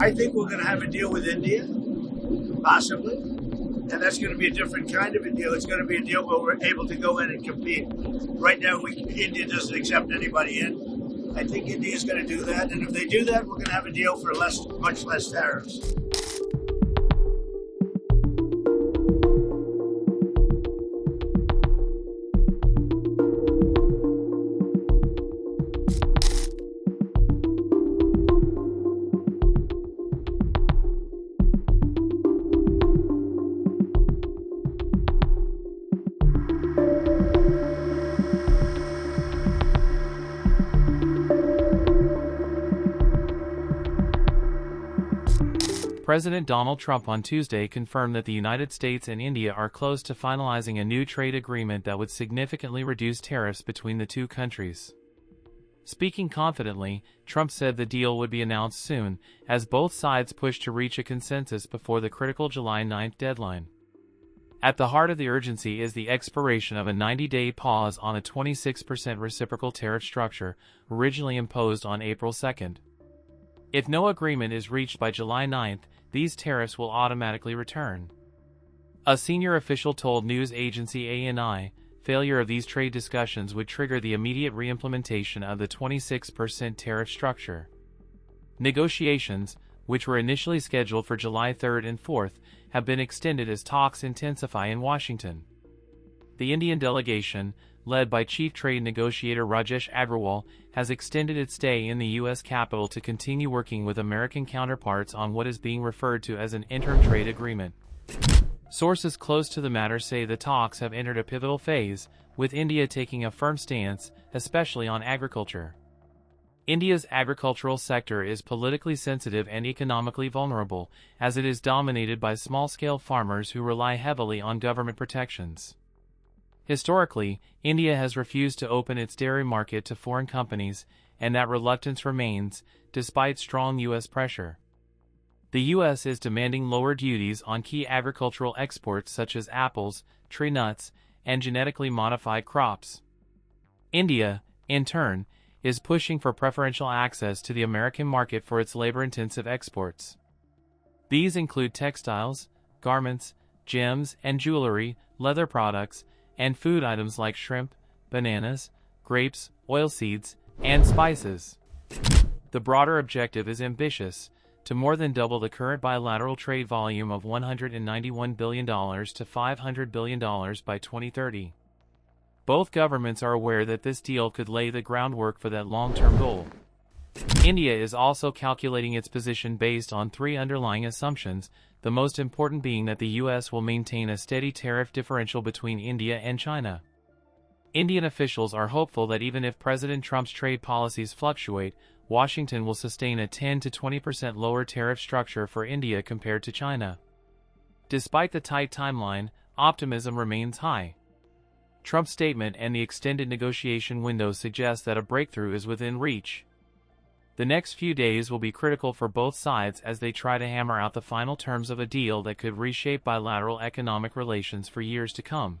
I think we're going to have a deal with India, possibly. And that's going to be a different kind of a deal. It's going to be a deal where we're able to go in and compete. Right now, India doesn't accept anybody in. I think India is going to do that. And if they do that, we're going to have a deal for much less tariffs. President Donald Trump on Tuesday confirmed that the United States and India are close to finalizing a new trade agreement that would significantly reduce tariffs between the two countries. Speaking confidently, Trump said the deal would be announced soon, as both sides push to reach a consensus before the critical July 9th deadline. At the heart of the urgency is the expiration of a 90-day pause on a 26% reciprocal tariff structure, originally imposed on April 2nd. If no agreement is reached by July 9th, these tariffs will automatically return. A senior official told news agency ANI, failure of these trade discussions would trigger the immediate reimplementation of the 26% tariff structure. Negotiations, which were initially scheduled for July 3rd and 4th, have been extended as talks intensify in Washington. The Indian delegation, led by Chief Trade Negotiator Rajesh Agrawal, has extended its stay in the U.S. Capitol to continue working with American counterparts on what is being referred to as an interim trade agreement. Sources close to the matter say the talks have entered a pivotal phase, with India taking a firm stance, especially on agriculture. India's agricultural sector is politically sensitive and economically vulnerable, as it is dominated by small-scale farmers who rely heavily on government protections. Historically, India has refused to open its dairy market to foreign companies, and that reluctance remains, despite strong U.S. pressure. The U.S. is demanding lower duties on key agricultural exports such as apples, tree nuts, and genetically modified crops. India, in turn, is pushing for preferential access to the American market for its labor-intensive exports. These include textiles, garments, gems and jewelry, leather products, and food items like shrimp, bananas, grapes, oilseeds, and spices. The broader objective is ambitious, to more than double the current bilateral trade volume of $191 billion to $500 billion by 2030. Both governments are aware that this deal could lay the groundwork for that long-term goal. India is also calculating its position based on three underlying assumptions, the most important being that the U.S. will maintain a steady tariff differential between India and China. Indian officials are hopeful that even if President Trump's trade policies fluctuate, Washington will sustain a 10 to 20% lower tariff structure for India compared to China. Despite the tight timeline, optimism remains high. Trump's statement and the extended negotiation window suggest that a breakthrough is within reach. The next few days will be critical for both sides as they try to hammer out the final terms of a deal that could reshape bilateral economic relations for years to come.